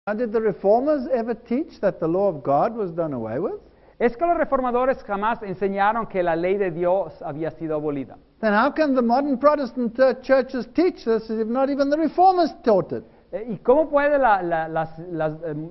Now, did the reformers ever teach that the law of God was done away with? ¿Es que los reformadores jamás enseñaron que la ley de Dios había sido abolida? Then how can the modern Protestant churches teach this if not even the reformers taught it? ¿Y cómo puede las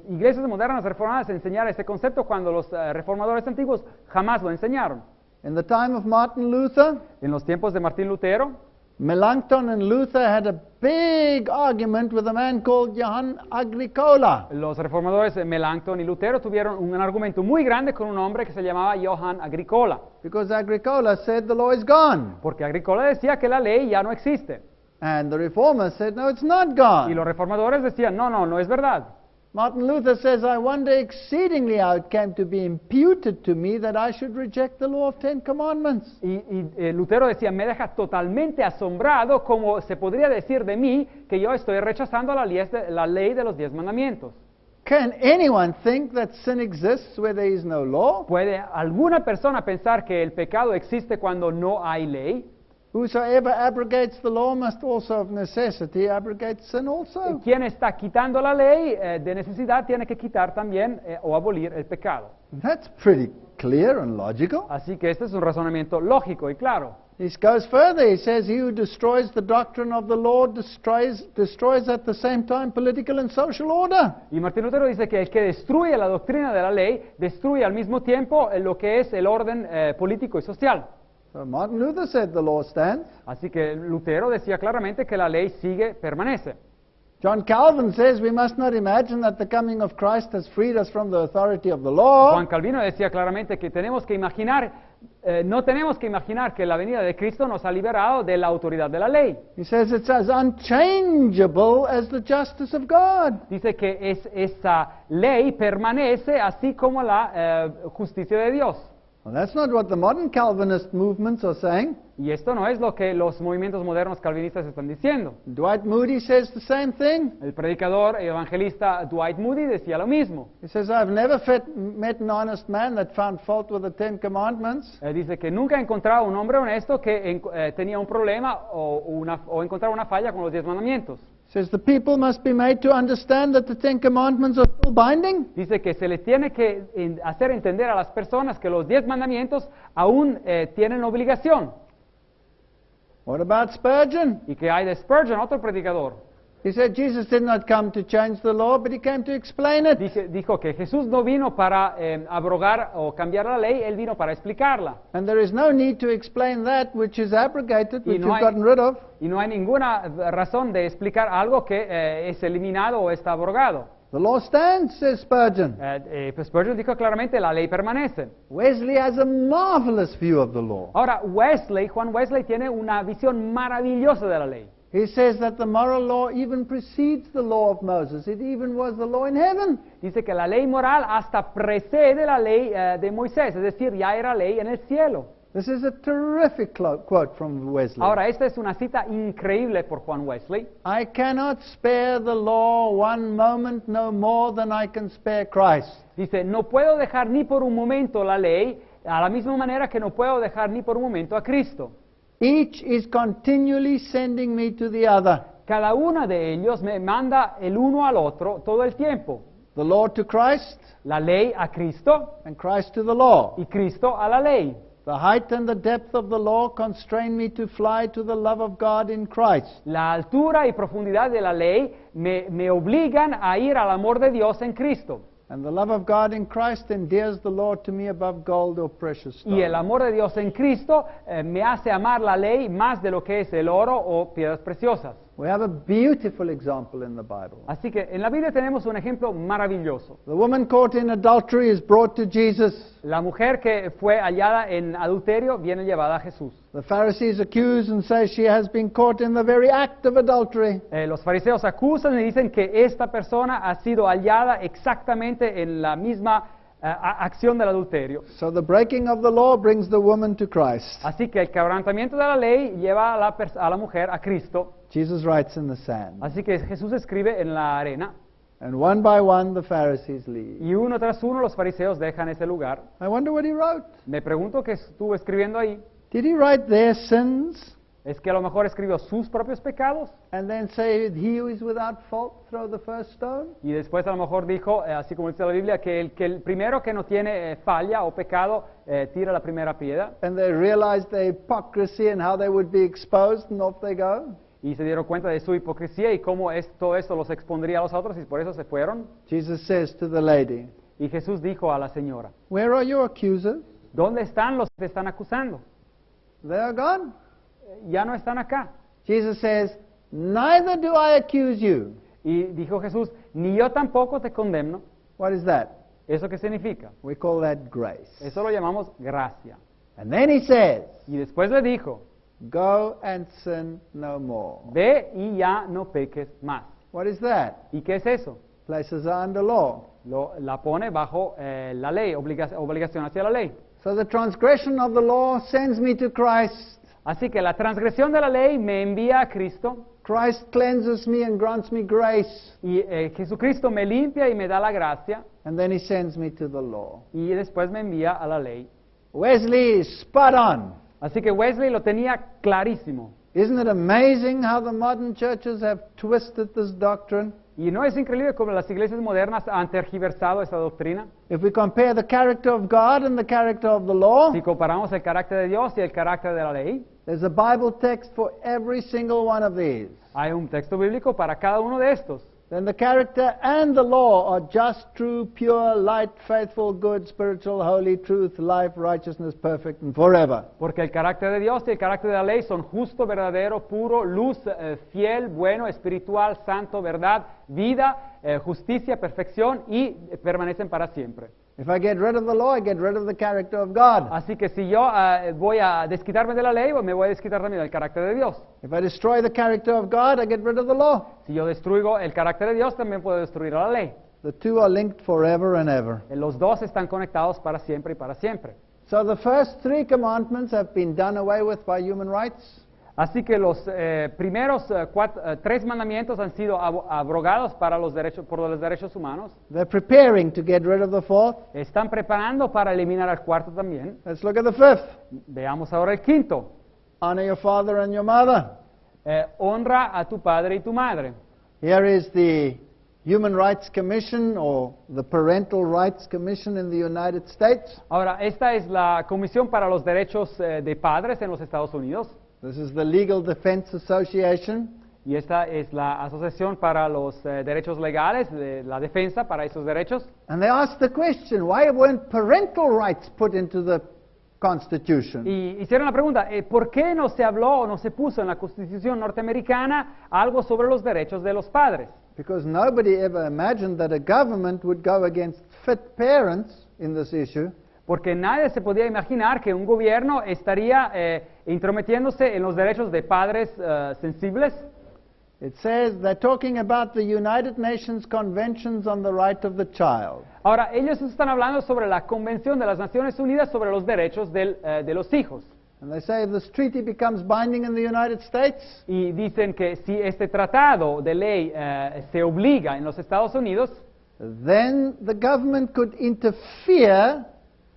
iglesias modernas reformadas enseñar ese concepto cuando los reformadores antiguos jamás lo enseñaron? In the time of Martin Luther, En los tiempos de Martín Lutero, Melanchthon and Luther had a big argument with a man called Johann Agricola. los reformadores Melanchthon y Lutero tuvieron un argumento muy grande con un hombre que se llamaba Johann Agricola, Because Agricola said the law is gone. porque Agricola decía que la ley ya no existe. And the reformers said, no, it's not Y gone. los reformadores decían, no, no es verdad. Martin Luther says, I wonder exceedingly how it came to be imputed to me that I should reject the law of 10 commandments. Y Lutero decía, me deja totalmente asombrado como se podría decir de mí que yo estoy rechazando la ley de los 10 mandamientos. Can anyone think that sin exists where there is no law? ¿Puede alguna persona pensar que el pecado existe cuando no hay ley? Whosoever abrogates the law must also of necessity abrogate sin also. Quien está quitando la ley de necesidad tiene que quitar también o abolir el pecado. That's pretty clear and logical. Así que este es un razonamiento lógico y claro. He goes further. He says, he who destroys the doctrine of the law destroys at the same time political and social order. Y Martín Lutero dice que el que destruye la doctrina de la ley, destruye al mismo tiempo lo que es el orden político y social. So Martin Luther said the law stands. Así que Lutero decía claramente que la ley permanece. John Calvin says we must not imagine that the coming of Christ has freed us from the authority of the law. Juan Calvino decía claramente que no tenemos que imaginar que la venida de Cristo nos ha liberado de la autoridad de la ley. He says it's as unchangeable as the justice of God. Dice que esa ley permanece así como la justicia de Dios. Well, that's not what the modern Calvinist movements are saying. Y esto no es lo que los movimientos modernos calvinistas están diciendo. Dwight Moody says the same thing. El predicador evangelista Dwight Moody decía lo mismo. He says, I've never met an honest man that found fault with the 10 commandments. Dice que nunca ha encontrado un hombre honesto que tenía un problema o encontraba una falla con los 10 mandamientos. Says the people must be made to understand that the 10 commandments are still binding. Dice que se les tiene que hacer entender a las personas que los 10 mandamientos aún tienen obligación. What about Spurgeon? Y que hay de Spurgeon, otro predicador. He said Jesus did not come to change the law, but he came to explain it. Dijo que Jesús no vino para abrogar o cambiar la ley, él vino para explicarla. And there is no need to explain that which is abrogated, which no you've hay- gotten rid of. Y no hay ninguna razón de explicar algo que es eliminado o está abrogado. The law stands, says Spurgeon. Pues Spurgeon dijo claramente, la ley permanece. Wesley has a marvelous view of the law. Ahora, Juan Wesley tiene una visión maravillosa de la ley. He says that the moral law even precedes the law of Moses. It even was the law in heaven. Dice que la ley moral hasta precede la ley de Moisés, es decir, ya era ley en el cielo. This is a terrific quote from Wesley. Ahora, esta es una cita increíble por Juan Wesley. I cannot spare the law one moment no more than I can spare Christ. Dice, no puedo dejar ni por un momento la ley, a la misma manera que no puedo dejar ni por un momento a Cristo. Each is continually sending me to the other. Cada uno de ellos me manda el uno al otro todo el tiempo. The law to Christ La ley a Cristo and Christ to the law. y Cristo a la ley. The height and the depth of the law constrain me to fly to the love of God in Christ. La altura y profundidad de la ley me obligan a ir al amor de Dios en Cristo. And the love of God in Christ endears the law to me above gold or precious Y el stone. amor de Dios en Cristo me hace amar la ley más de lo que es el oro o piedras preciosas. We have a beautiful example in the Bible. Así que en la Biblia tenemos un ejemplo maravilloso. The woman caught in adultery is brought to Jesus. La mujer que fue hallada en adulterio viene llevada a Jesús. The Pharisees accuse and say she has been caught in the very act of adultery. Los fariseos acusan y dicen que esta persona ha sido hallada exactamente en la misma acción del adulterio. So the breaking of the law brings the woman to Christ. Así que el quebrantamiento de la ley lleva a la mujer a Cristo. Jesus writes in the sand. Así que Jesús escribe en la arena And one by one the Pharisees leave. y uno tras uno los fariseos dejan ese lugar. I wonder what he wrote. Me pregunto qué estuvo escribiendo ahí. Did he write their sins ¿Es que a lo mejor escribió sus propios pecados? and then say, he who is without fault, throw the first stone? Y después a lo mejor dijo, así como dice la Biblia, que el primero que no tiene falla o pecado, tira la primera piedra. And they realized their hypocrisy and how they would be exposed, and off they go. Y se dieron cuenta de su hipocresía y cómo todo esto los expondría a los otros y por eso se fueron. Jesus says to the lady, Y Jesús dijo a la señora, where are your accusers? ¿dónde están los que te están acusando? They are gone. Ya no están acá. Jesus says, neither do I accuse you. Y dijo Jesús, ni yo tampoco te condeno. What is that? ¿Eso qué significa? We call that grace. Eso lo llamamos gracia. And then he says, Y después le dijo, go and sin no more. ve y ya no peques más. What is that? ¿Y qué es eso? Places are under law. La pone bajo la ley, obligación hacia la ley. So the transgression of the law sends me to Christ. Así que la transgresión de la ley me envía a Cristo Christ cleanses me and grants me grace. y Jesucristo me limpia y me da la gracia And then he sends me to the law. y después me envía a la ley. Wesley is spot on. Así que Wesley lo tenía clarísimo. Isn't it amazing how the modern churches have twisted this doctrine? Y no es increíble cómo las iglesias modernas han tergiversado esa doctrina. If we compare the character of God and the character of the law, Si comparamos el carácter de Dios y el carácter de la ley, there's a Bible text for every single one of these. hay un texto bíblico para cada uno de estos. Then the character and the law are just, true, pure, light, faithful, good, spiritual, holy, truth, life, righteousness, perfect, and forever. Porque el carácter de Dios y el carácter de la ley son justo, verdadero, puro, luz, fiel, bueno, espiritual, santo, verdad, vida, justicia, perfección y permanecen para siempre. If I get rid of the law, I get rid of the character of God. Así que si yo voy a desquitarme de la ley, me voy a desquitar también del carácter de Dios. If I destroy the character of God, I get rid of the law. Si yo destruyo el carácter de Dios, también puedo destruir a la ley. The two are linked forever and ever. Los dos están conectados para siempre y para siempre. So the first three commandments have been done away with by human rights. Así que los primeros tres mandamientos han sido abrogados por los derechos humanos. They're preparing to get rid of the fourth. Están preparando para eliminar al cuarto también. Let's look at the fifth. Veamos ahora el quinto. Honor your father and your mother. Honra a tu padre y tu madre. Here is the Human Rights Commission or the Parental Rights Commission in the United States. Ahora, esta es la Comisión para los Derechos de Padres en los Estados Unidos. This is the Legal Defense Association. Y esta es la Asociación para los Derechos Legales, de la defensa para esos derechos. And they asked the question, why weren't parental rights put into the Constitution? Y hicieron la pregunta, ¿por qué no se habló o no se puso en la Constitución norteamericana algo sobre los derechos de los padres? Because nobody ever imagined that a government would go against fit parents in this issue. Porque nadie se podía imaginar que un gobierno estaría intrometiéndose en los derechos de padres sensibles. It says they're talking about the United Nations Conventions on the Right of the Child. Ahora, ellos están hablando sobre la Convención de las Naciones Unidas sobre los derechos de los hijos. And they say if this treaty becomes binding in the United States, Y dicen que si este tratado de ley se obliga en los Estados Unidos, then the government could interfere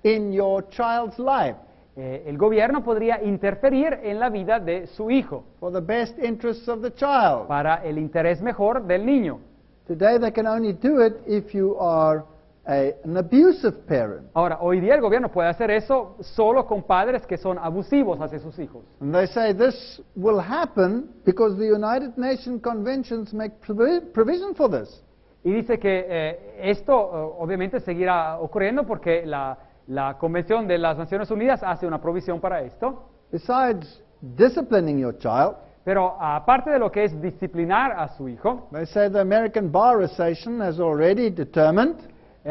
in your child's life el gobierno podría interferir en la vida de su hijo for the best interests of the child. para el interés mejor del niño. Today they can only do it if you are an abusive parent. Ahora, hoy día el gobierno puede hacer eso solo con padres que son abusivos hacia sus hijos. And they say this will happen because the United Nations Conventions make provision for this. Y dice que esto obviamente seguirá ocurriendo porque la Convención de las Naciones Unidas hace una provisión para esto. Besides disciplining your child, Pero aparte de lo que es disciplinar a su hijo, they say the American Bar Association has already determined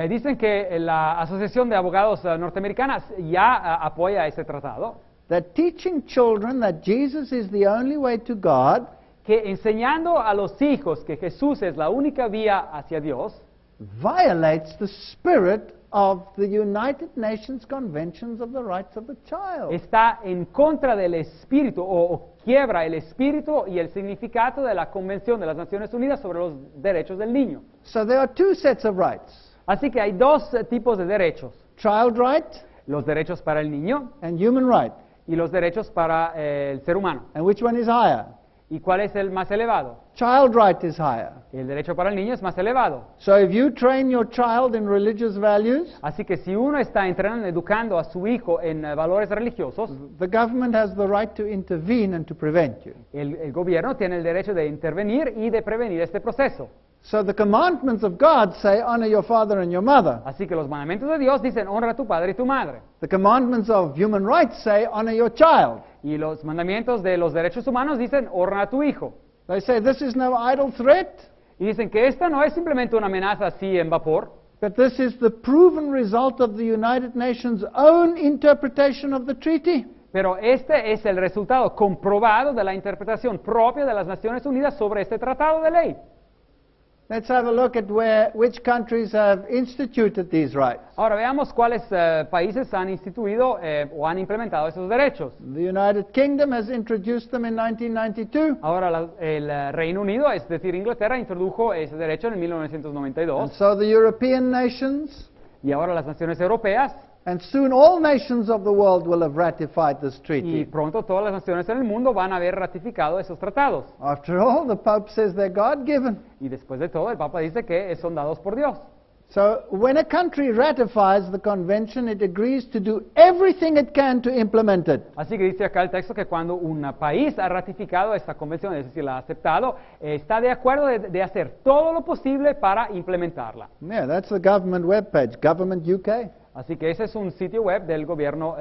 dicen que la Asociación de Abogados Norteamericanas ya apoya ese tratado, that teaching children that Jesus is the only way to God que enseñando a los hijos que Jesús es la única vía hacia Dios, violates the spirit of the United Nations Conventions of the Rights of the Child. está en contra del espíritu o quiebra el espíritu y el significado de la Convención de las Naciones Unidas sobre los derechos del niño. So there are two sets of rights, Así que hay dos tipos de derechos, child right los derechos para el niño and human right. y los derechos para el ser humano. And which one is higher? ¿Y cuál es el más elevado? Child right is higher. El derecho para el niño es más elevado. So if you train your child in religious values, Así que si uno está entrenando, educando a su hijo en valores religiosos, the government has the right to intervene and to prevent you. el gobierno tiene el derecho de intervenir y de prevenir este proceso. So the commandments of God say, honor your father and your mother. Así que los mandamientos de Dios dicen, honra a tu padre y tu madre. The commandments of human rights say, honor your child. Y los mandamientos de los derechos humanos dicen, honra a tu hijo. They say this is no idle threat, Y dicen que esta no es simplemente una amenaza así en vapor, but this is the proven result of the United Nations' own interpretation of the treaty. pero este es el resultado comprobado de la interpretación propia de las Naciones Unidas sobre este tratado de ley. Let's have a look at which countries have instituted these rights. Ahora veamos cuáles países han instituido o han implementado esos derechos. The United Kingdom has introduced them in 1992, Ahora el Reino Unido, es decir, Inglaterra, introdujo ese derecho en and 1992 so the European nations, y ahora las naciones europeas and soon all nations of the world will have ratified this y treaty. pronto todas las naciones en el mundo van a haber ratificado esos tratados. After all, the Pope says they're God-given. Y después de todo, el Papa dice que son dados por Dios. So when a country ratifies the convention, it agrees to do everything it can to implement it. Así que dice acá el texto que cuando un país ha ratificado esta convención, es decir, la ha aceptado, está de acuerdo de hacer todo lo posible para implementarla. Yeah, that's the government webpage, Government UK. Así que ese es un sitio web del gobierno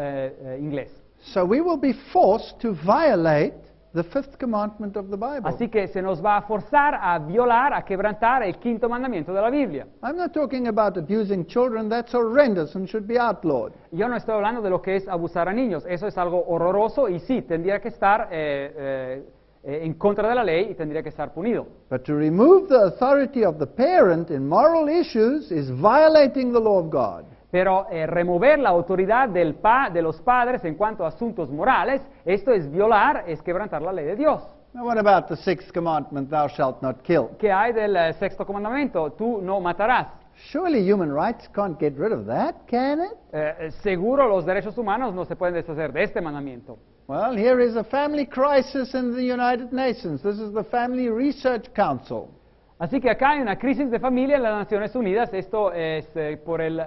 inglés. So we will be forced to violate the fifth commandment of the Bible. Así que se nos va a forzar a violar, a quebrantar el quinto mandamiento de la Biblia. I'm not talking about abusing children, that's horrendous and should be outlawed. Yo no estoy hablando de lo que es abusar a niños, eso es algo horroroso y sí, tendría que estar en contra de la ley y tendría que estar punido. But to remove the authority of the parent in moral issues is violating the law of God. Pero remover la autoridad de los padres en cuanto a asuntos morales, esto es violar, es quebrantar la ley de Dios. Now what about the sixth commandment, thou shalt not kill? ¿Qué hay del sexto comandamiento? Tú no matarás. Surely human rights can't get rid of that, can it? Seguro los derechos humanos no se pueden deshacer de este mandamiento. Well, here is a family crisis in the United Nations. This is the Family Research Council. Así que acá hay una crisis de familia en las Naciones Unidas, esto es por el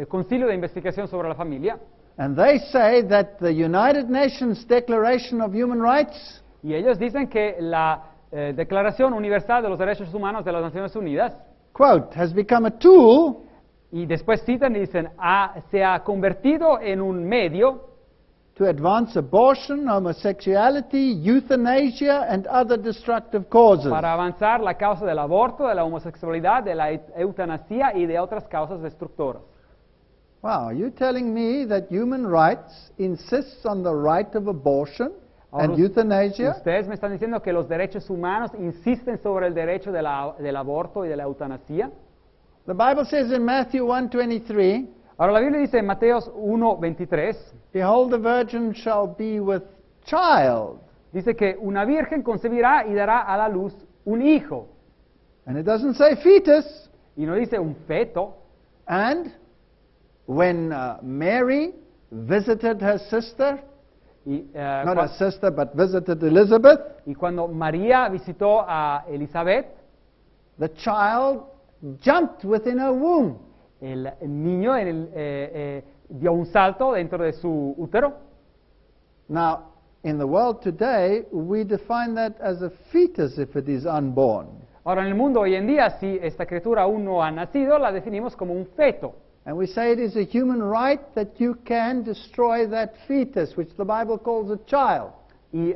Concilio de Investigación sobre la Familia, And they say that the United Nations Declaration of Human Rights y ellos dicen que la Declaración Universal de los Derechos Humanos de las Naciones Unidas, quote, has become a tool y después citan y dicen, se ha convertido en un medio to advance abortion, homosexuality, euthanasia, and other destructive causes. para avanzar la causa del aborto, de la homosexualidad, de la eutanasia y de otras causas destructoras. Wow, you're telling me that human rights insists on the right of abortion and Ahora, euthanasia? ustedes me están diciendo que los derechos humanos insisten sobre el derecho del aborto y de la eutanasia. The Bible says in Matthew 1:23, Ahora la Biblia dice en Mateos 1:23, behold, the virgin shall be with child. dice que una virgen concebirá y dará a la luz un hijo. And it doesn't say fetus. Y no dice un feto. And when Mary visited her sister, Y, not her sister, but visited Elizabeth, y cuando María visitó a Elizabeth, the child jumped within her womb. el niño dio un salto dentro de su útero. Now, in the world today, we define that as a fetus if it is unborn. Ahora en el mundo hoy en día, si esta criatura aún no ha nacido, la definimos como un feto. And we say it is a human right that you can destroy that fetus, which the Bible calls a child. Y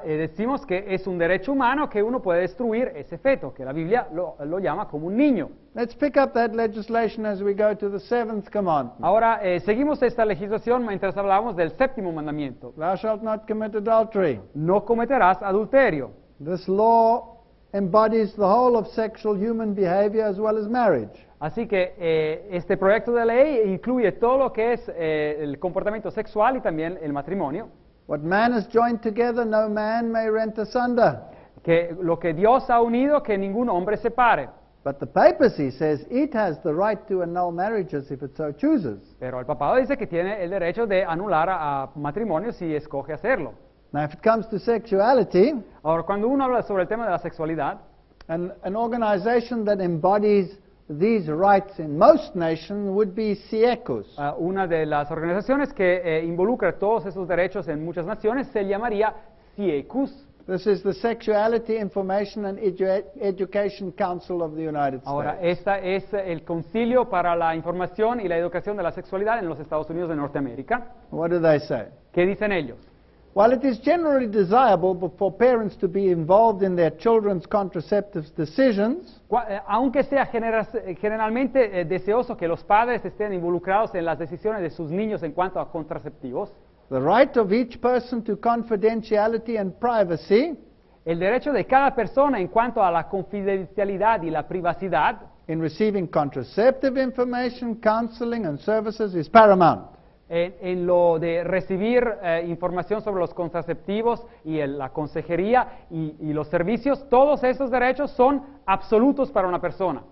decimos que es un derecho humano que uno puede destruir ese feto, que la Biblia lo llama como un niño. Let's pick up that legislation as we go to the seventh commandment. Ahora, seguimos esta legislación mientras hablamos del séptimo mandamiento. Thou shalt not commit adultery. No cometerás adulterio. This law embodies the whole of sexual human behavior as well as marriage. Así que este proyecto de ley incluye todo lo que es el comportamiento sexual y también el matrimonio. What man has joined together, no man may rent asunder. Que lo que Dios ha unido, que ningún hombre separe. But the papacy says it has the right to annul marriages if it so chooses. Pero el papado dice que tiene el derecho de anular a matrimonios si escoge hacerlo. Now, if it comes to sexuality, Ahora, cuando uno habla sobre el tema de la sexualidad, an organization that embodies these rights in most nations would be CIECUS. una de las organizaciones que involucra todos esos derechos en muchas naciones se llamaría CIECUS. This is the Sexuality Information and Education Council of the United Ahora, States. esta es el Concilio para la Información y la Educación de la Sexualidad en los Estados Unidos de Norteamérica. What do they say? ¿Qué dicen ellos? While it is generally desirable for parents to be involved in their children's contraceptive decisions, Aunque sea generalmente deseoso que los padres estén involucrados en las decisiones de sus niños en cuanto a contraceptivos, the right of each person to confidentiality and privacy el derecho de cada persona en cuanto a la confidencialidad y la privacidad in receiving contraceptive information, counseling, and services is paramount. en lo de recibir información sobre los contraceptivos y la consejería y los servicios, todos esos derechos son absolutos para una persona.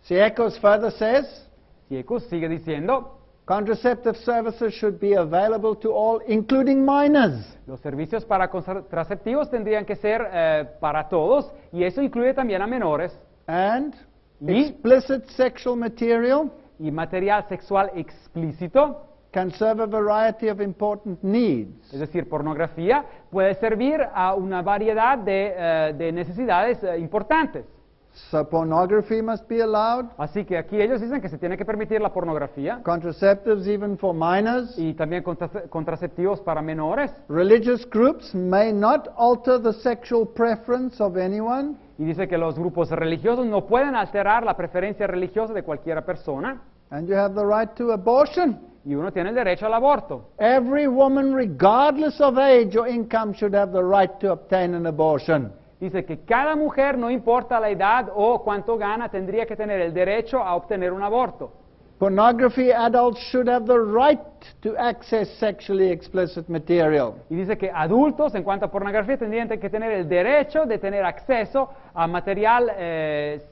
CIECUS further says, CIECUS sigue diciendo, contraceptive services should be available to all, including minors. los servicios para contraceptivos tendrían que ser para todos y eso incluye también a menores And Y- explicit sexual material y material sexual explícito, can serve a variety of important needs. es decir, pornografía, puede servir a una variedad de necesidades importantes. So pornography must be allowed, Así que aquí ellos dicen que se tiene que permitir la pornografía contraceptives even for minors. y también contraceptivos para menores. Religious groups may not alter the sexual preference of anyone. Y dice que los grupos religiosos no pueden alterar la preferencia religiosa de cualquier persona. And you have the right to abortion. Y uno tiene el derecho al aborto. Every woman, regardless of age or income, should have the right to obtain an abortion. Dice que cada mujer, no importa la edad o cuánto gana, tendría que tener el derecho a obtener un aborto. Pornography adults should have the right to access sexually explicit material. Y dice que adultos, en cuanto a pornografía, tendrían que tener el derecho de tener acceso a material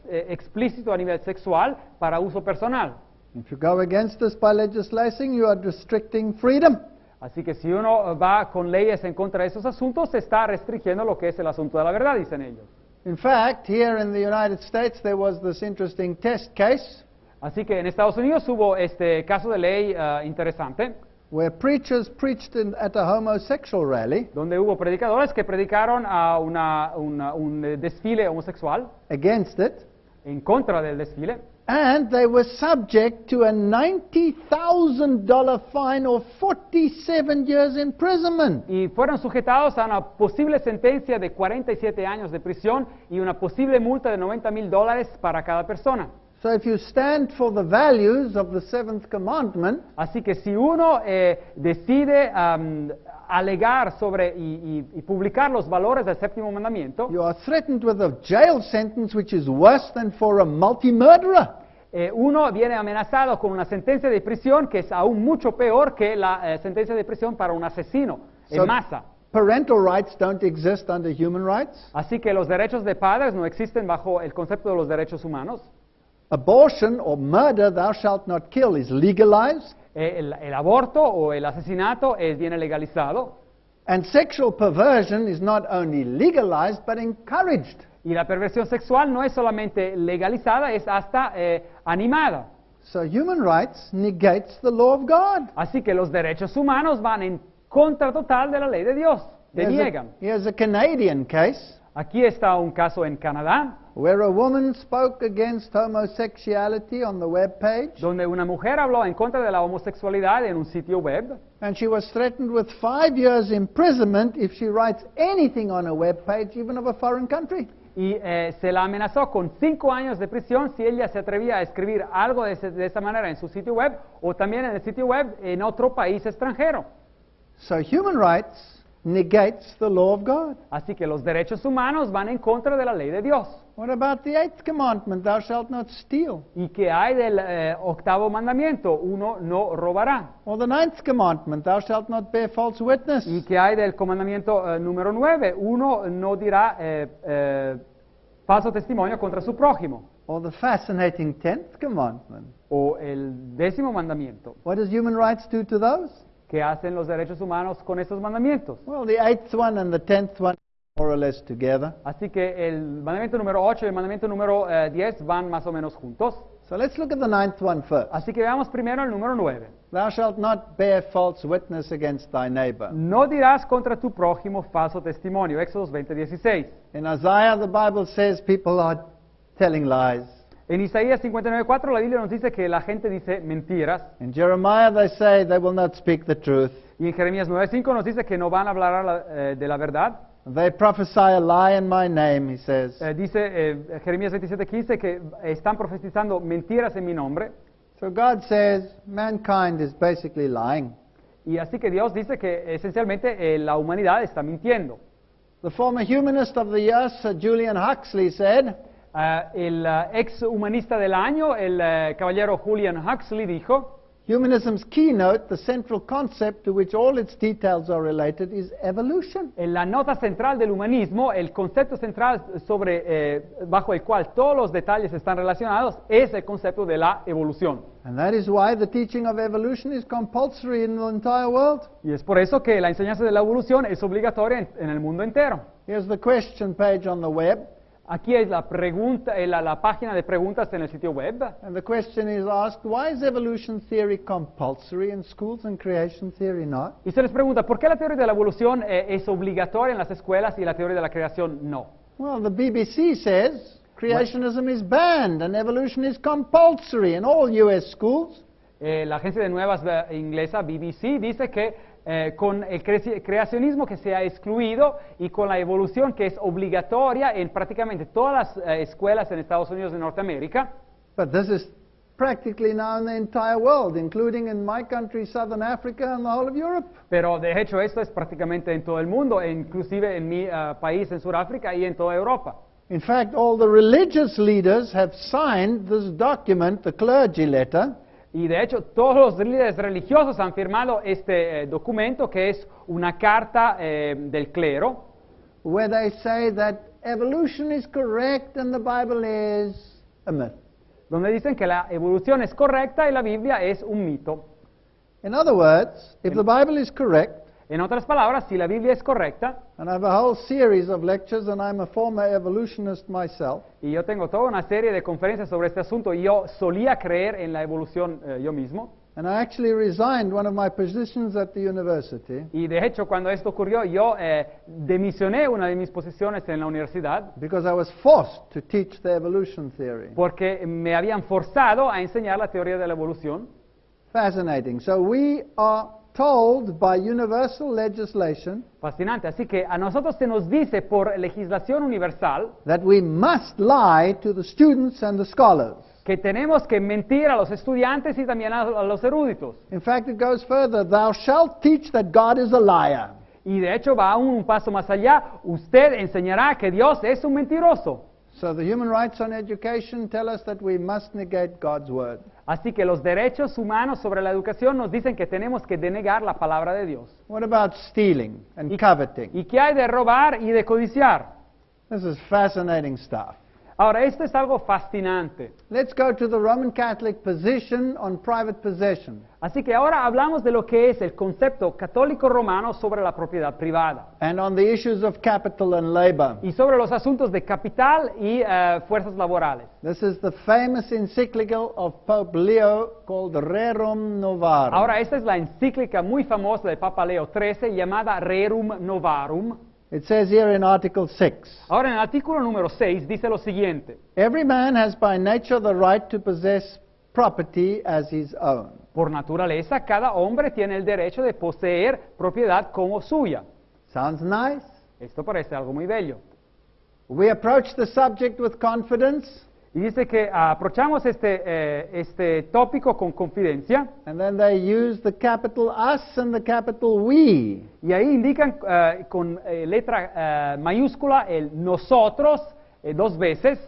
explícito a nivel sexual para uso personal. If you go against this by legislation, you are restricting freedom. Así que si uno va con leyes en contra de esos asuntos, se está restringiendo lo que es el asunto de la verdad, dicen ellos. In fact, here in the United States, there was this interesting test case Así que en Estados Unidos hubo este caso de ley interesante, where preachers preached at a homosexual rally donde hubo predicadores que predicaron a un desfile homosexual against it, en contra del desfile, and they were subject to a $90,000 fine or 47 years imprisonment. y fueron sujetados a una posible sentencia de 47 años de prisión y una posible multa de $90,000 para cada persona. So if you stand for the values of the seventh commandment, Así que si uno decide alegar sobre y publicar los valores del séptimo mandamiento, you are threatened with a jail sentence which is worse than for a multi-murderer. uno viene amenazado con una sentencia de prisión que es aún mucho peor que la sentencia de prisión para un asesino en So- masa. Parental rights don't exist under human rights. Así que los derechos de padres no existen bajo el concepto de los derechos humanos. Abortion or murder, thou shalt not kill, is legalized. El aborto o el asesinato viene legalizado. And sexual perversion is not only legalized but encouraged. Y la perversión sexual no es solamente legalizada, es hasta animada. So human rights negates the law of God. Así que los derechos humanos van en contra total de la ley de Dios, deniegan. Here's a Canadian case Aquí está un caso en Canadá, where a woman spoke against homosexuality on the web page, donde una mujer habló en contra de la homosexualidad en un sitio web and she was threatened with 5 years imprisonment if she writes anything on a web page, even of a foreign country. y se la amenazó con 5 años de prisión si ella se atrevía a escribir algo de esa manera en su sitio web o también en el sitio web en otro país extranjero. So human rights negates the law of God. Así que los derechos humanos van en contra de la ley de Dios. What about the 8th commandment, thou shalt not steal? ¿Y qué hay del octavo mandamiento? Uno no robará. Or the 9th commandment, thou shalt not bear false witness? ¿Y qué hay del comandamiento número 9? Uno no dirá falso testimonio contra su prójimo. Or the fascinating 10th commandment. o el 10º mandamiento. What does human rights do to those? ¿Qué hacen los derechos humanos con estos mandamientos? Well, the 8th one and the 10th one are more or less together. Así que el mandamiento número 8 y el mandamiento número 10 van más o menos juntos. So let's look at the 9th one first. Así que veamos primero el número 9. Thou shalt not bear false witness against thy neighbor. No dirás contra tu prójimo falso testimonio. Éxodo 20:16. In Isaiah, the Bible says people are telling lies. En Isaías 59:4 la Biblia nos dice que la gente dice mentiras. In Jeremiah, they say they will not speak the truth. Y en Jeremías 9:5 nos dice que no van a hablar de la verdad. They prophesy a lie in my name, he says. Dice Jeremías 27:15 que están profetizando mentiras en mi nombre. So God says mankind is basically lying. Y así que Dios dice que esencialmente la humanidad está mintiendo. The former humanist of the year, Sir Julian Huxley, said, El ex humanista del año, el caballero Julian Huxley, dijo: humanism's keynote, the central concept to which all its details are related, is evolution. en la nota central del humanismo, el concepto central bajo el cual todos los detalles están relacionados es el concepto de la evolución. And that is why the teaching of evolution is compulsory in the entire world. Y es por eso que la enseñanza de la evolución es obligatoria en el mundo entero. Here's the question page on the web. Aquí es la pregunta, la página de preguntas en el sitio web. And the question is asked, why is evolution theory compulsory in schools and creation theory not? Y se les pregunta, ¿por qué la teoría de la evolución es obligatoria en las escuelas y la teoría de la creación no? Well, the BBC says creationism is banned and evolution is compulsory in all US schools. La agencia de nuevas inglesa BBC dice que con el creacionismo que se ha excluido y con la evolución que es obligatoria en prácticamente todas las escuelas en Estados Unidos de Norteamérica. But this is practically now in the entire world, including in my country, Southern Africa, and the whole of Europe. Pero de hecho esto es prácticamente en todo el mundo, e inclusive en mi país, en Sudáfrica y en toda Europa. In fact, all the religious leaders have signed this document, the clergy letter. Y de hecho, todos los líderes religiosos han firmado este documento, que es una carta del clero, where they say that evolution is correct and the Bible is a myth. donde dicen que la evolución es correcta y la Biblia es un mito. In other words, if the Bible is correct, En otras palabras, si la Biblia es correcta, and I have a whole series of lectures, and I'm a former evolutionist myself, y yo tengo toda una serie de conferencias sobre este asunto, y yo solía creer en la evolución yo mismo, and I actually resigned one of my positions at the university y de hecho cuando esto ocurrió yo demisioné una de mis posiciones en la universidad because I was forced to teach the evolution theory. porque me habían forzado a enseñar la teoría de la evolución. Fascinating. So we are told by universal legislation Fascinante. Así que a nosotros se nos dice por legislación universal that we must lie to the students and the scholars. que tenemos que mentir a los estudiantes y también a los eruditos. In fact, it goes further. Thou shalt teach that God is a liar. Y de hecho va aún un paso más allá. Usted enseñará que Dios es un mentiroso. So the human rights on education tell us that we must negate God's word. Así que los derechos humanos sobre la educación nos dicen que tenemos que denegar la palabra de Dios. What about stealing and coveting? ¿Y qué hay de robar y de codiciar? This is fascinating stuff. Ahora, esto es algo fascinante. Let's go to the Roman Catholic position on private possession Así que ahora hablamos de lo que es el concepto católico romano sobre la propiedad privada and on the issues of capital and labor. y sobre los asuntos de capital y fuerzas laborales. This is the famous encyclical of Pope Leo called Rerum Novarum. Ahora, esta es la encíclica muy famosa del Papa Leo XIII llamada Rerum Novarum. It says here in Article 6, Ahora, en el artículo número 6 dice lo siguiente: every man has by nature the right to possess property as his own. por naturaleza, cada hombre tiene el derecho de poseer propiedad como suya. Sounds nice? Esto parece algo muy bello. We approach the subject with confidence, Y dice que aprovechamos este tópico con confidencia, and then they use the capital us and the capital we. y ahí indican con letra mayúscula el nosotros 2 veces,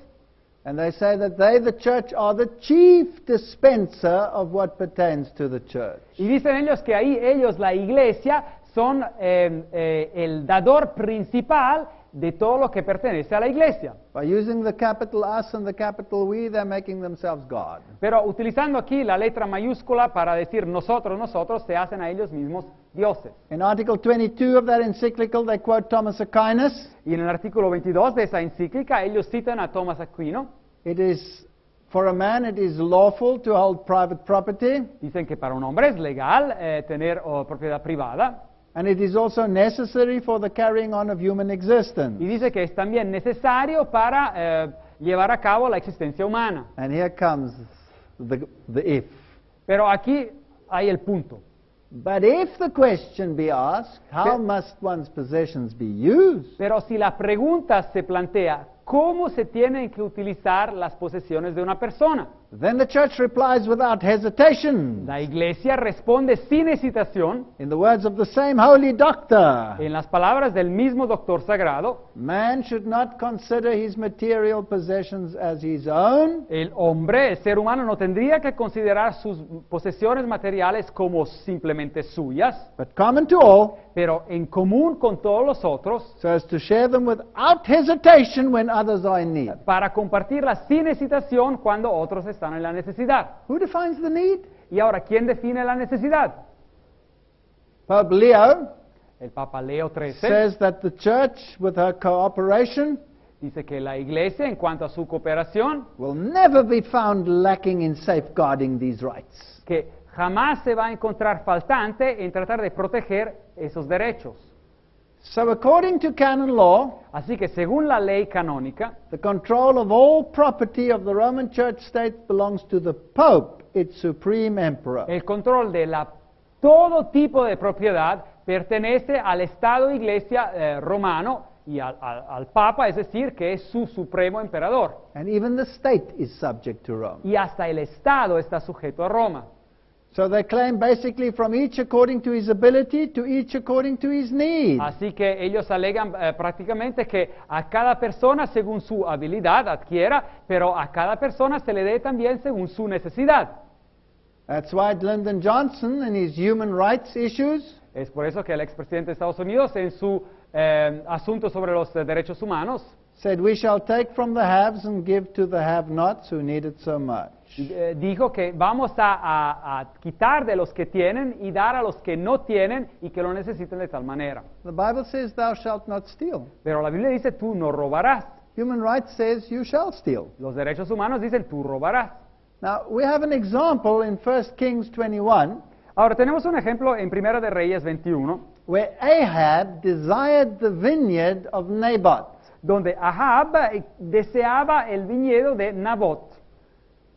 And they say that they, the church, are the chief dispenser of what pertains to the church. y dicen ellos que ahí ellos, la iglesia, son el dador principal de todo lo que pertenece a la iglesia. By using the capital us and the capital we, they're making themselves God. Pero utilizando aquí la letra mayúscula para decir nosotros, se hacen a ellos mismos dioses. In Article 22 of that encyclical, they quote Thomas Aquinas. Y en el artículo 22 de esa encíclica, ellos citan a Thomas Aquino. For a man, it is lawful to hold private property, Dicen que para un hombre es legal tener propiedad privada. and it is also necessary for the carrying on of human existence. Y dice que es también necesario para llevar a cabo la existencia humana. And here comes the if. Pero aquí hay el punto. But if the question be asked, how must one's possessions be used? Pero si la pregunta se plantea, ¿cómo se tienen que utilizar las posesiones de una persona? Then the church replies without hesitation, La iglesia responde sin hesitación, in the words of the same holy doctor. en las palabras del mismo doctor sagrado: Man should not consider his material possessions as his own, el hombre, el ser humano, no tendría que considerar sus posesiones materiales como simplemente suyas, but common to all, pero en común con todos los otros, so as to share them without hesitation when others are in need. para compartirlas sin hesitación cuando otros están en la necesidad. Who defines the need? Y ahora, ¿quién define la necesidad? Pope Leo El Papa Leo XIII says that the church, with her cooperation, dice que la iglesia, en cuanto a su cooperación, will never be found lacking in safeguarding these rights. que jamás se va a encontrar faltante en tratar de proteger esos derechos. So according to canon law, Así que según la ley canónica, the control of all property of the Roman Church state belongs to the Pope, its supreme emperor. el control de todo tipo de propiedad pertenece al Estado Iglesia romano y al Papa, es decir, que es su supremo emperador. And even the state is subject to Rome. Y hasta el Estado está sujeto a Roma. So they claim basically from each according to his ability to each according to his need. Así que ellos alegan prácticamente que a cada persona según su habilidad adquiera, pero a cada persona se le dé también según su necesidad. That's why Lyndon Johnson, in his human rights issues, Es por eso que el expresidente de Estados Unidos, en su asunto sobre los derechos humanos, said, "We shall take from the haves and give to the have-nots who need it so much." dijo que vamos a quitar de los que tienen y dar a los que no tienen y que lo necesiten de tal manera. The Bible says, "Thou shalt not steal." Pero la Biblia dice, tú no robarás. Human rights says, "You shall steal." Los derechos humanos dicen, tú robarás. Now, we have an example in 1 Kings 21 Ahora, tenemos un ejemplo en Primera de Reyes 21, where Ahab desired the vineyard of Naboth. donde Ahab deseaba el viñedo de Nabot.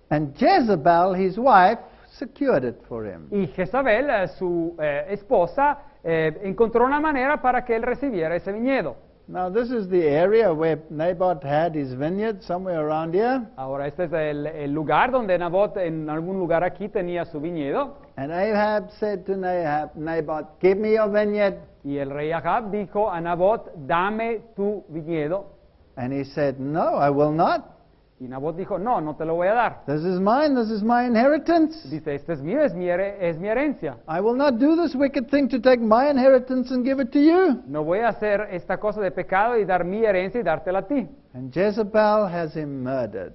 And Jezebel, his wife, secured it for him. Y Jezabel, su esposa, encontró una manera para que él recibiera ese viñedo. Now, this is the area where Naboth had his vineyard, somewhere around here. Ahora, este es el lugar donde Nabot, en algún lugar aquí, tenía su viñedo. And Ahab said to Naboth, "Give me your vineyard." Y el rey Ahab dijo a Nabot, dame tu viñedo. And he said, "No, I will not. Y Nabot dijo, no, no te lo voy a dar. This is mine, this is my inheritance. Dice, este es mío, es mi herencia. I will not do this wicked thing to take my inheritance and give it to you." No voy a hacer esta cosa de pecado y dar mi herencia y dártela a ti. And Jezebel has him murdered.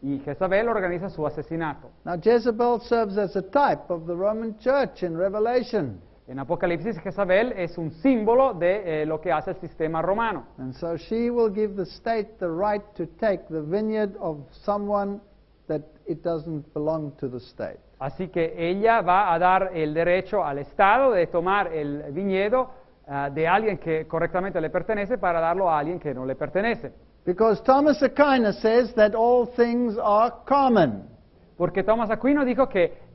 Y Jezabel organiza su asesinato. Now, Jezebel serves as a type of the Roman Church in Revelation. En Apocalipsis, Jezabel es un símbolo de lo que hace el sistema romano. And so she will give the state the right to take the vineyard of someone that it doesn't belong to the state. Así que ella va a dar el derecho al Estado de tomar el viñedo de alguien que correctamente le pertenece para darlo a alguien que no le pertenece. Because Thomas Aquinas says that all things are common. Porque Thomas Aquino dijo que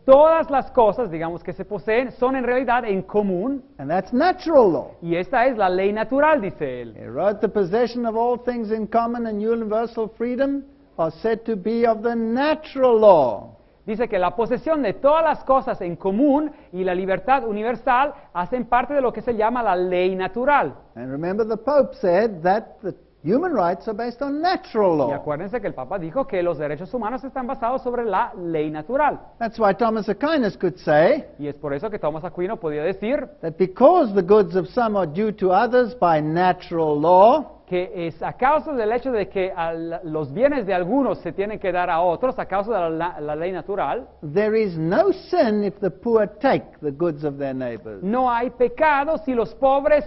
todas las cosas, digamos, que se poseen son en realidad en común, And that's natural law. y esta es la ley natural, dice él. He wrote, "The possession of all things in common and universal freedom are said to be of the natural law." Dice que la posesión de todas las cosas en común y la libertad universal hacen parte de lo que se llama la ley natural. And remember, the Pope said that the Human rights are based on natural Y law. acuérdense que el Papa dijo que los derechos humanos están basados sobre la ley natural. That's why Thomas Aquinas could say Y es por eso que Tomás Aquino podía decir that because the goods of some are due to others by natural law, que es a causa del hecho de que los bienes de algunos se tienen que dar a otros, a causa de la ley natural, there is no sin if the poor take the goods of their neighbors. no hay pecado si los pobres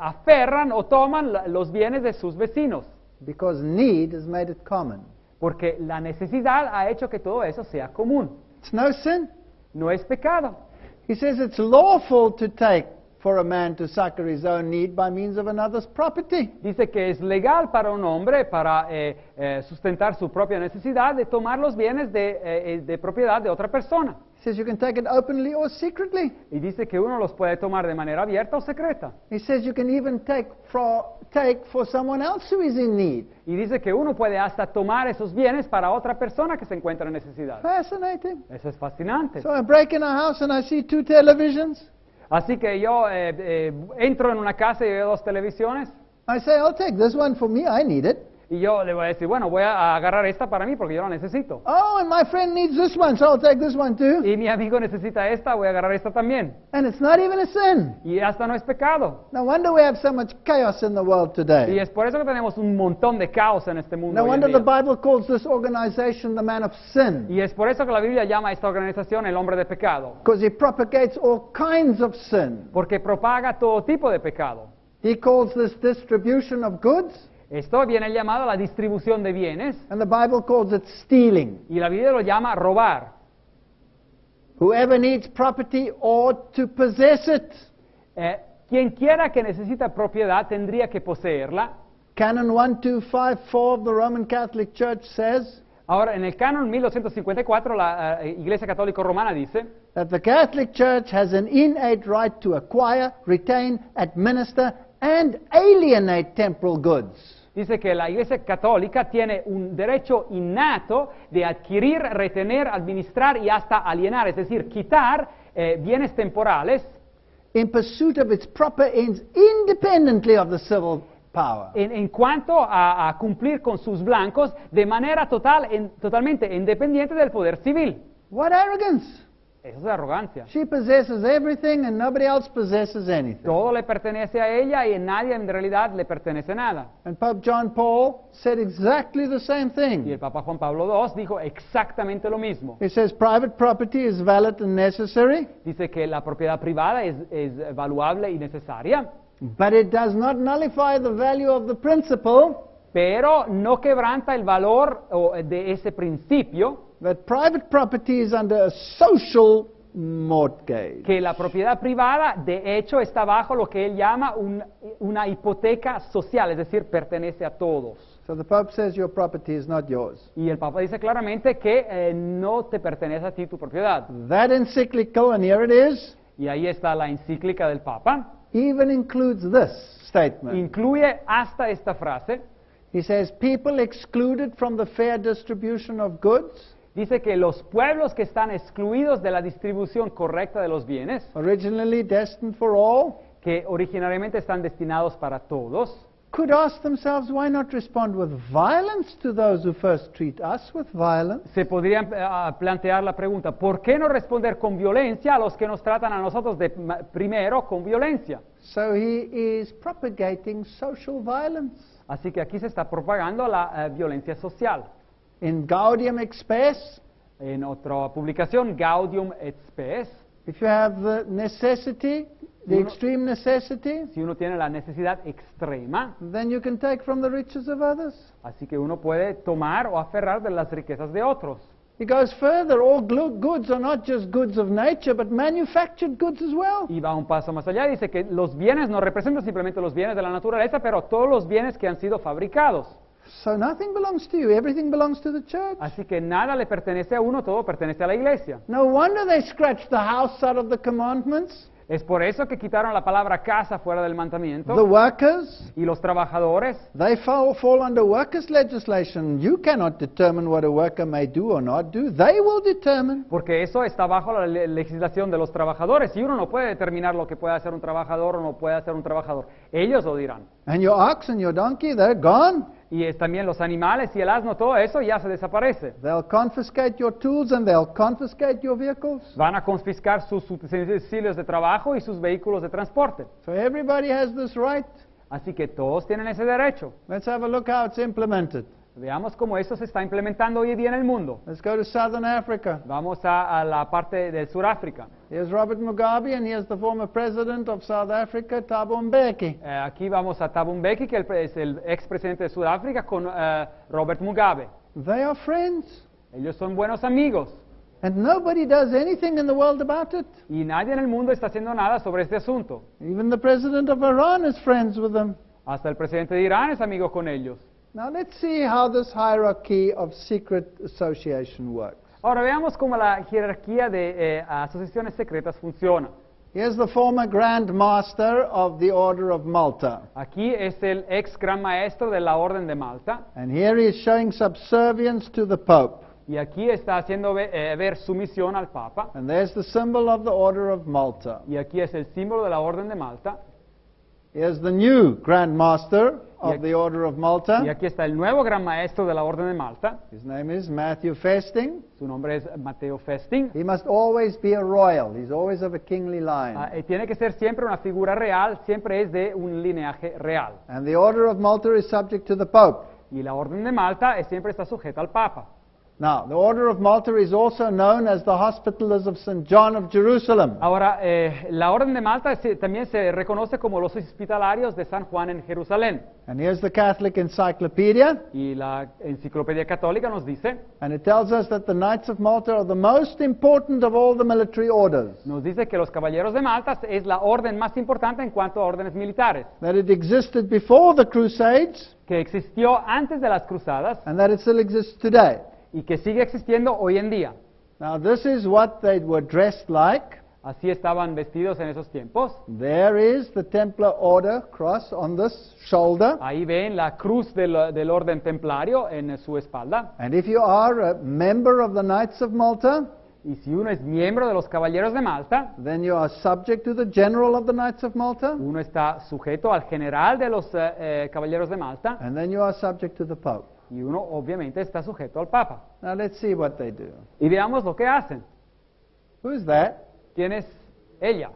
aferran o toman los bienes de sus vecinos, Because need has made it common. porque la necesidad ha hecho que todo eso sea común. It's no sin. No es pecado. He says it's lawful to take for a man to succor his own need by means of another's property. Dice que es legal para un hombre, para sustentar su propia necesidad, de tomar los bienes de propiedad de otra persona. He says you can take it openly or secretly. Y dice que uno los puede tomar de manera abierta o secreta. He says you can even take for someone else who is in need. Y dice que uno puede hasta tomar esos bienes para otra persona que se encuentra en necesidad. Fascinating. Eso es fascinante. So I break in a house and I see 2 televisions. Así que yo entro en una casa y veo 2 televisiones I say, I'll take this one for me, I need it. y yo le voy a decir, bueno, voy a agarrar esta para mí porque yo la necesito. Oh, and my friend needs this one, so I'll take this one too. Y mi amigo necesita esta, voy a agarrar esta también. And it's not even a sin. Y hasta no es pecado. No wonder we have so much chaos in the world Y today. es por eso que tenemos un montón de caos en este mundo No hoy en wonder the día. Bible calls this organization the man of sin. Y es por eso que la Biblia llama a esta organización el hombre de pecado. Because he propagates all kinds of sin. Porque propaga todo tipo de pecado. He calls this distribution of goods, Esto viene llamado la distribución de bienes and the Bible calls it stealing. y la Biblia lo llama robar. Whoever needs property ought to possess it. Quien quiera que necesita propiedad tendría que poseerla. Canon 1254 of the Roman Catholic Church says Ahora, en el canon 1254, la Iglesia Católica Romana dice that the Catholic Church has an innate right to acquire, retain, administer, and alienate temporal goods. Dice que la Iglesia Católica tiene un derecho innato de adquirir, retener, administrar y hasta alienar, es decir, quitar bienes temporales In pursuit of its proper ends, independently of the civil power. en cuanto a cumplir con sus blancos de manera totalmente independiente del poder civil. What arrogance! Eso es arrogancia. She possesses everything and nobody else possesses anything. Todo le pertenece a ella y a nadie en realidad le pertenece nada. And Pope John Paul said exactly the same Y el thing. Papa Juan Pablo II dijo exactamente lo mismo. He says private property is valid and necessary, Dice que la propiedad privada es valuable y necesaria, but it does not nullify the value of the principle pero no quebranta el valor de ese principio, that private property is under a social mortgage. que la propiedad privada de hecho está bajo lo que él llama una hipoteca social, es decir, pertenece a todos. So the Pope says your property is not yours. Y el Papa dice claramente que no te pertenece a ti tu propiedad. That encyclical, and here it is, Y ahí está la encíclica del Papa, even includes this statement. incluye hasta esta frase. He says people excluded from the fair distribution of goods, Dice que los pueblos que están excluidos de la distribución correcta de los bienes, originally destined for all, que originariamente están destinados para todos, could ask themselves why not respond with violence to those who first treat us with violence. se podrían plantear la pregunta, ¿por qué no responder con violencia a los que nos tratan a nosotros primero con violencia? So he is propagating social violence. Así que aquí se está propagando la violencia social. In Gaudium et Spes, En otra publicación, Gaudium et Spes, if you have the necessity, the Uno- extreme necessity, si uno tiene la necesidad extrema, then you can take from the riches of others. así que uno puede tomar o aferrar de las riquezas de otros. He goes further, all goods are not just goods of nature, but manufactured goods as well. Y va un paso más allá, dice que los bienes no representan simplemente los bienes de la naturaleza, pero todos los bienes que han sido fabricados. So nothing belongs to you, everything belongs to the church. Así que nada le pertenece a uno, todo pertenece a la iglesia. No wonder they scratched the house out of the commandments. Es por eso que quitaron la palabra casa fuera del The mandamiento. workers, Y los trabajadores, they fall under workers' legislation. You cannot determine what a worker may do or not do. They will determine. porque eso está bajo la legislación de los trabajadores. Y uno no puede determinar lo que puede hacer un trabajador o no puede hacer un trabajador. Ellos lo dirán. And your ox and your donkey, they're gone. Y es también los animales y el asno, todo eso ya se desaparece. They'll confiscate your tools and they'll confiscate your vehicles. Van a confiscar sus utensilios de trabajo y sus vehículos de transporte. So everybody has this right. Así que todos tienen ese derecho. Let's have a look how it's implemented. Veamos cómo esto se está implementando hoy día en el mundo. Let's go to Southern Africa. Vamos a la parte del Sudáfrica. Here's Robert Mugabe and here's the former president of South Africa, Thabo Mbeki. Aquí vamos a Thabo Mbeki, que es el expresidente de Sudáfrica, con Robert Mugabe. They are friends. Ellos son buenos amigos And nobody does anything in the world about it. y nadie en el mundo está haciendo nada sobre este asunto. Even the president of Iran is friends with them. Hasta el presidente de Irán es amigo con ellos. Now let's see how this hierarchy of secret association works. Ahora veamos cómo la jerarquía de asociaciones secretas funciona. Here's the former Grand Master of the Order of Malta. Aquí es el ex gran maestro de la Orden de Malta And here he is showing subservience to the Pope. y aquí está haciendo ver sumisión al Papa. And there's the symbol of the Order of Malta. Y aquí es el símbolo de la Orden de Malta. Here's the new Grand Master Y of aquí- the Order of Malta. Y aquí está el nuevo gran maestro de la Orden de Malta. His name is Matthew Festing. Su nombre es Matteo Festing. He must always be a royal. He's always of a kingly line. Tiene que ser siempre una figura real, siempre es de un lineaje real. And the Order of Malta is subject to the Pope. Y la Orden de Malta siempre está sujeta al Papa. Now, the Order of Malta is also known as the Hospitallers of St. John of Jerusalem. Ahora, la Orden de Malta también se reconoce como los hospitalarios de San Juan en Jerusalén. And here's the Catholic Encyclopedia. Y la Enciclopedia Católica nos dice, And it tells us that the Knights of Malta are the most important of all the military orders. que los Caballeros de Malta es la orden más importante en cuanto a órdenes militares, That it existed before the Crusades que existió antes de las cruzadas and that it still exists today. y que sigue existiendo hoy en día. Now, this is what they were dressed like. Así estaban vestidos en esos tiempos. There is the Templar Order cross on this shoulder. Ahí ven la cruz del orden templario en su espalda. And if you are a member of the Knights of Malta, Y si uno es miembro de los Caballeros de Malta, then you are subject to the General of the Knights of Malta, uno está sujeto al general de los Caballeros de Malta and then you are subject to the Pope. y uno obviamente está sujeto al Papa. Now, let's see what they do. Y veamos lo que hacen. Who's that? ¿Quién es ella?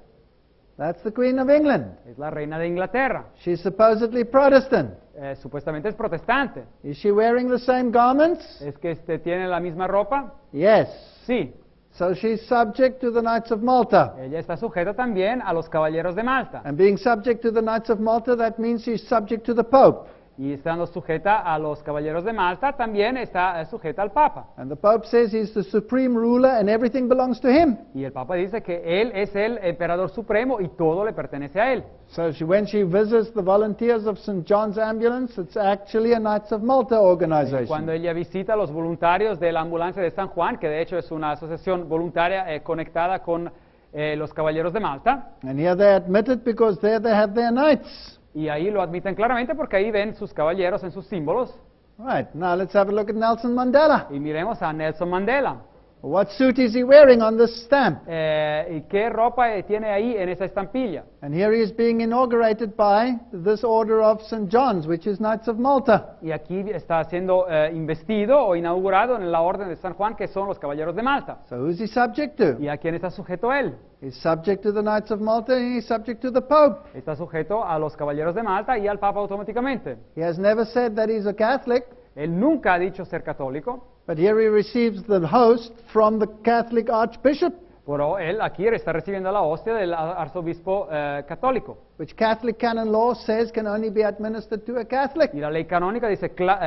That's the Queen of England. Es la reina de Inglaterra. She's supposedly Protestant. Supuestamente es protestante. Is she wearing the same garments? ¿Es que tiene la misma ropa? Yes. Sí. So she's subject to the Knights of Malta. Ella está sujeta también a los Caballeros de Malta. And being subject to the Knights of Malta, that means she's subject to the Pope. Y estando sujeta a los Caballeros de Malta, también está sujeta al Papa. And the Pope says he's the supreme ruler and everything belongs to him. Y el Papa dice que él es el emperador supremo y todo le pertenece a él. So when she visits the volunteers of St. John's Ambulance, it's actually a Knights of Malta organization. Cuando ella visita a los voluntarios de la ambulancia de San Juan, que de hecho es una asociación voluntaria conectada con los Caballeros de Malta, And here they admit it because there they have their knights. y ahí lo admiten claramente porque ahí ven sus caballeros en sus símbolos. Right, now let's have a look at Nelson Mandela. Y miremos a Nelson Mandela. What suit is he wearing on this stamp? ¿Y qué ropa tiene ahí en esa estampilla? And here he is being inaugurated by this order of St. John's, which is Knights of Malta. Y aquí está siendo investido o inaugurado en la Orden de San Juan, que son los Caballeros de Malta. So who's he subject to? ¿Y a quién está sujeto él? He's subject to the Knights of Malta and he's subject to the Pope. Está sujeto a los Caballeros de Malta y al Papa automáticamente. He has never said that he's a Catholic, Él nunca ha dicho ser católico, but here he receives the host from the Catholic Archbishop, pero él aquí está recibiendo la hostia del arzobispo católico. which Catholic canon law says can only be administered to a Catholic. Y la ley canónica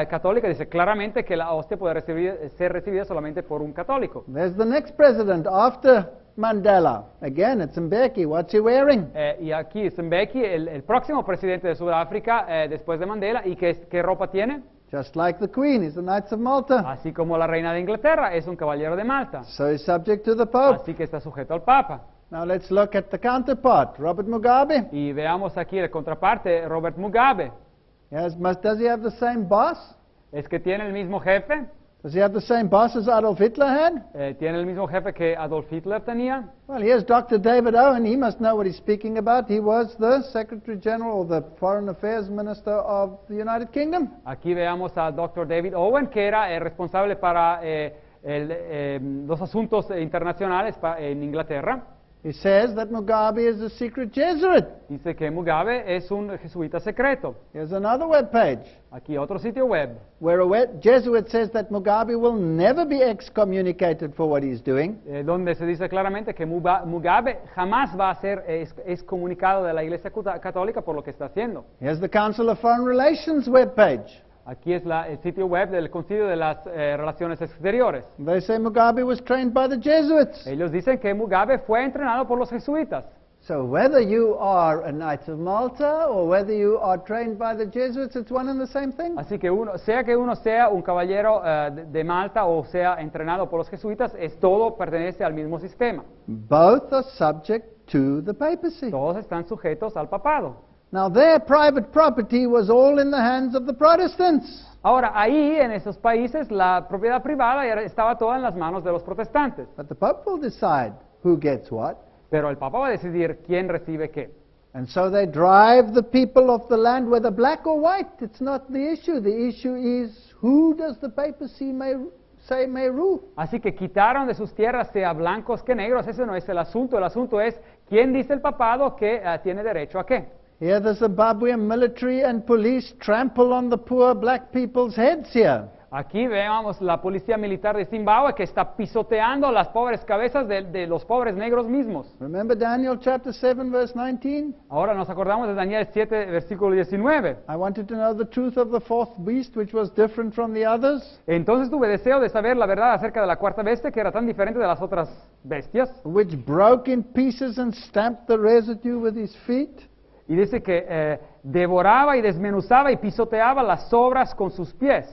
católica dice claramente que la hostia puede ser recibida solamente por un católico. There's the next president after Mandela. Again, it's Mbeki. What's he wearing? Y aquí Mbeki, el próximo presidente de Sudáfrica después de Mandela, ¿y qué ropa tiene? Just like the Queen, he's the Knights of Malta. Así como la reina de Inglaterra, es un caballero de Malta. So he's subject to the Pope. Así que está sujeto al Papa. Now let's look at the counterpart, Robert Mugabe. Y veamos aquí el contraparte, Robert Mugabe. Does he have the same boss? ¿Es que tiene el mismo jefe? Does he have the same boss as Adolf Hitler had? ¿Tiene el mismo jefe que Adolf Hitler tenía? Well, here's Dr. David Owen. He must know what he's speaking about. He was the Secretary General or the Foreign Affairs Minister of the United Kingdom. Aquí veamos a Dr. David Owen, que era responsable para los asuntos internacionales en Inglaterra. He says that Mugabe is a secret Jesuit. Dice que Mugabe es un jesuita secreto. Here's another web page Aquí otro sitio web, where a Jesuit says that Mugabe will never be excommunicated for what he's doing. donde se dice claramente que Mugabe jamás va a ser excomunicado de la Iglesia Católica por lo que está haciendo. Here's the Council of Foreign Relations web page. Aquí es el sitio web del Concilio de las Relaciones Exteriores. They say Mugabe was trained by the Jesuits. Ellos dicen que Mugabe fue entrenado por los jesuitas. So whether you are a Knight of Malta or whether you are trained by the Jesuits, it's one and the same thing. Así que uno sea un caballero de Malta o sea entrenado por los jesuitas, todo pertenece al mismo sistema. Both are subject to the papacy. Todos están sujetos al papado. Now their private property was all in the hands of the Protestants. Ahora, ahí en esos países la propiedad privada estaba toda en las manos de los protestantes. But the Pope will decide who gets what. Pero el Papa va a decidir quién recibe qué. And so they drive the people of the land, whether black or white. It's not the issue. The issue is who does the papacy say may rule. Así que quitaron de sus tierras, sea blancos que negros. Ese no es el asunto. El asunto es quién dice el papado que tiene derecho a qué. Here the Zimbabwean military and police trample on the poor black people's heads here. Aquí vemos la policía militar de Zimbabue que está pisoteando las pobres cabezas de los pobres negros mismos. Remember Daniel chapter 7 verse 19? Ahora nos acordamos de Daniel 7, versículo 19. I wanted to know the truth of the fourth beast, which was different from the others, Entonces tuve deseo de saber la verdad acerca de la cuarta bestia, que era tan diferente de las otras bestias. which broke in pieces and stamped the residue with his feet. Y dice que devoraba y desmenuzaba y pisoteaba las sobras con sus pies.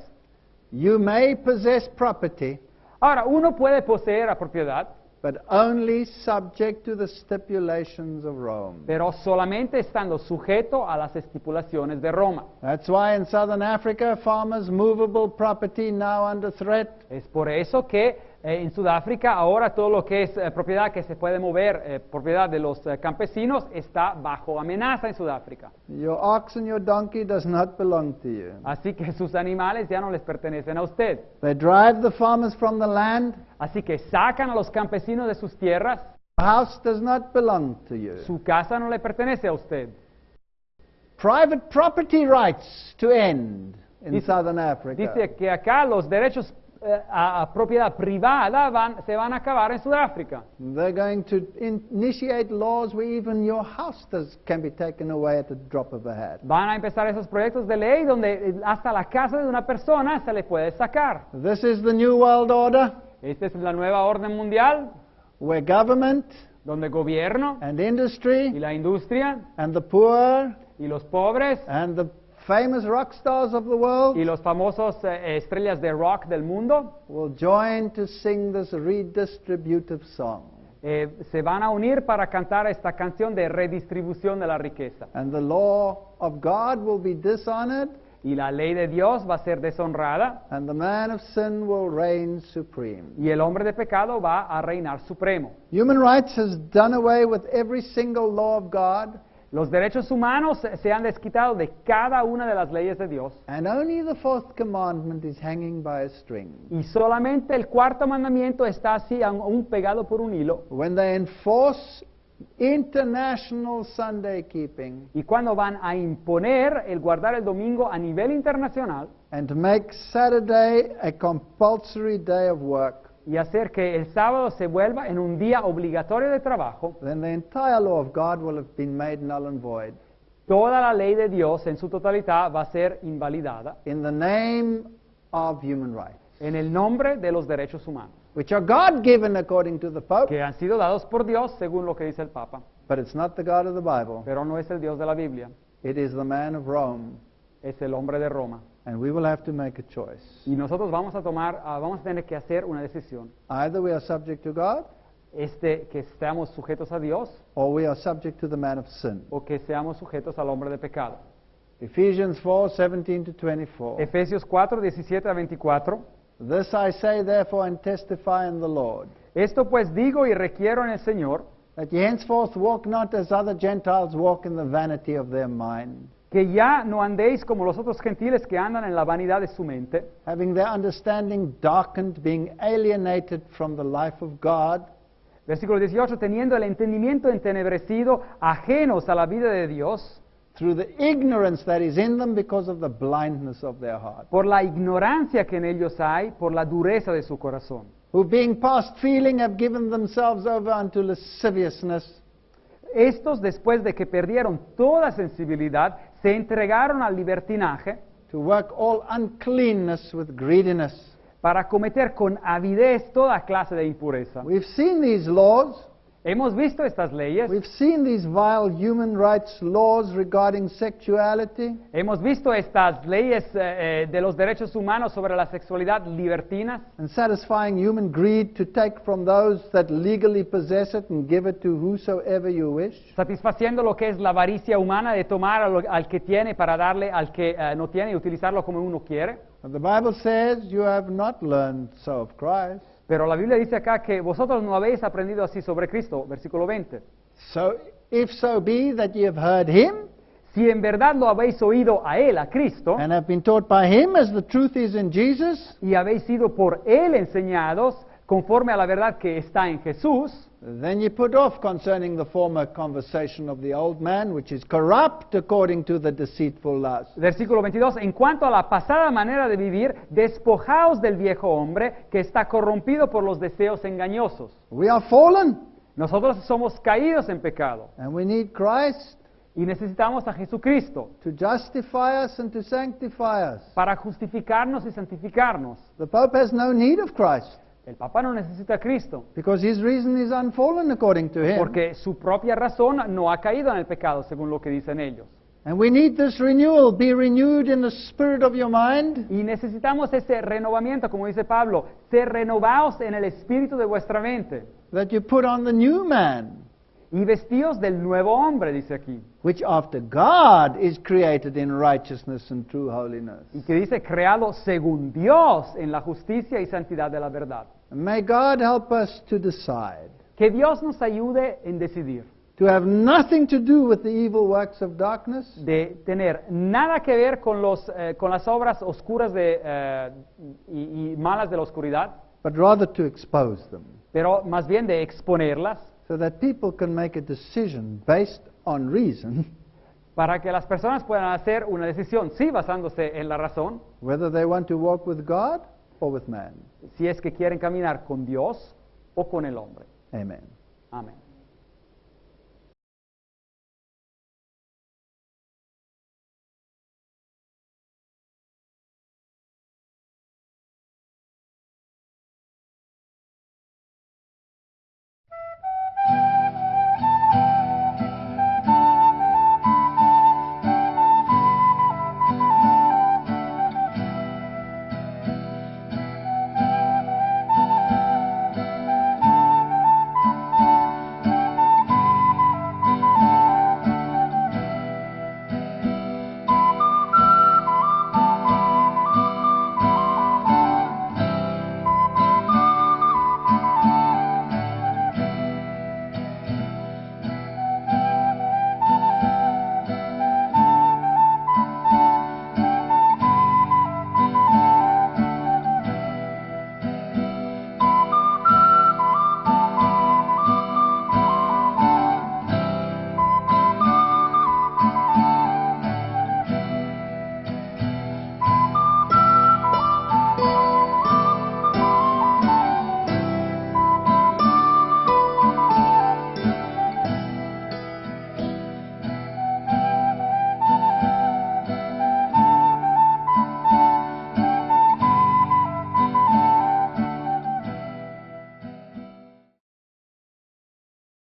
You may possess property, Ahora, uno puede poseer la propiedad, but only subject to the stipulations of Rome. pero solamente estando sujeto a las estipulaciones de Roma. That's why in southern Africa, farmers' movable property now under threat. Es por eso que en Sudáfrica ahora todo lo que es propiedad que se puede mover, propiedad de los campesinos, está bajo amenaza en Sudáfrica. Your ox and your donkey does not belong to you. Así que sus animales ya no les pertenecen a usted. They drive the farmers from the land. Así que sacan a los campesinos de sus tierras. The house does not belong to you. Su casa no le pertenece a usted. Private property rights to end in southern Africa. Dice que acá los derechos a propiedad privada se van a acabar en Sudáfrica. They're going to initiate laws where even your house can be taken away at the drop of a hat. Van a empezar esos proyectos de ley donde hasta la casa de una persona se le puede sacar. This is the New World Order, Esta es la nueva orden mundial, where government donde el gobierno and y industry la industria and the poor y los pobres and the famous rock stars of the world y los famosos estrellas de rock del mundo will join to sing this redistributive song. se van a unir para cantar esta canción de redistribución de la riqueza. And the law of God will be dishonored, Y la ley de Dios va a ser deshonrada and the man of sin will reign supreme. y el hombre de pecado va a reinar supremo. Human rights has done away with every single law of God, Los derechos humanos se han desquitado de cada una de las leyes de Dios and only the fourth commandment is hanging by a string. y solamente el cuarto mandamiento está así aún pegado por un hilo. When they enforce international Sunday keeping Y cuando van a imponer el guardar el domingo a nivel internacional and to make Saturday a compulsory day of work, y hacer que el sábado se vuelva en un día obligatorio de trabajo, then the entire law of God will have been made null and void. toda la ley de Dios en su totalidad va a ser invalidada In the name of human rights, en el nombre de los derechos humanos, which are God-given according to the Pope, que han sido dados por Dios según lo que dice el Papa, but it's not the God of the Bible. pero no es el Dios de la Biblia, It is the man of Rome, es el hombre de Roma. and we will have to make a choice. Y nosotros vamos a tener que hacer una decisión. Either we are subject to God, que estamos sujetos a Dios or we are subject to the man of sin. o que seamos sujetos al hombre de pecado. Ephesians 4:17 to 24. Efesios 4, 17 a 24. This I say therefore and testify in the Lord, Esto pues digo y requiero en el Señor, that ye henceforth walk not as other Gentiles walk in the vanity of their mind, que ya no andéis como los otros gentiles que andan en la vanidad de su mente, having their understanding darkened, being alienated from the life of God, versículo 18, teniendo el entendimiento entenebrecido, ajenos a la vida de Dios, through the ignorance that is in them because of the blindness of their heart, por la ignorancia que en ellos hay, por la dureza de su corazón, who being past feeling have given themselves over unto lasciviousness, estos después de que perdieron toda sensibilidad, se entregaron al libertinaje to work all uncleanness with greediness. para cometer con avidez toda clase de impureza. We've seen these laws. Hemos visto estas leyes, We've seen these vile human rights laws regarding sexuality. hemos visto estas leyes de los derechos humanos sobre la sexualidad libertinas, And satisfying human greed to take from those that legally possess it and give it to whosoever you wish. satisfaciendo lo que es la avaricia humana de tomar al que tiene para darle al que no tiene y utilizarlo como uno quiere. But the Bible says you have not learned so of Christ. Pero la Biblia dice acá que vosotros no habéis aprendido así sobre Cristo, versículo 20. So if so be that ye have heard him Si en verdad lo habéis oído a Él, a Cristo, and have been taught by him as the truth is in Jesus, y habéis sido por Él enseñados conforme a la verdad que está en Jesús, then ye put off concerning the former conversation of the old man, which is corrupt according to the deceitful lust. versículo 22, en cuanto a la pasada manera de vivir, despojaos del viejo hombre que está corrompido por los deseos engañosos. We are fallen, Nosotros somos caídos en pecado and we need Christ y necesitamos a Jesucristo to justify us and to sanctify us. para justificarnos y santificarnos. The Pope has no need of Christ, El Papa no necesita a Cristo because his reason is unfallen according to him. porque su propia razón no ha caído en el pecado, según lo que dicen ellos. And we need this renewal. Be renewed in the spirit of your mind, Y necesitamos ese renovamiento, como dice Pablo, ser renovados en el espíritu de vuestra mente that you put on the new man, y vestidos del nuevo hombre, dice aquí. which after God is created in righteousness and true holiness. Y que dice, creado según Dios en la justicia y santidad de la verdad. And may God help us to decide Que Dios nos ayude en decidir, to have nothing to do with the evil works of darkness, de tener nada que ver con las obras oscuras y malas de la oscuridad, but rather to expose them, pero más bien de exponerlas, so that people can make a decision based on reason para que las personas puedan hacer una decisión, sí, basándose en la razón, whether they want to walk with God or with man. si es que quieren caminar con Dios o con el hombre. Amen. Amén.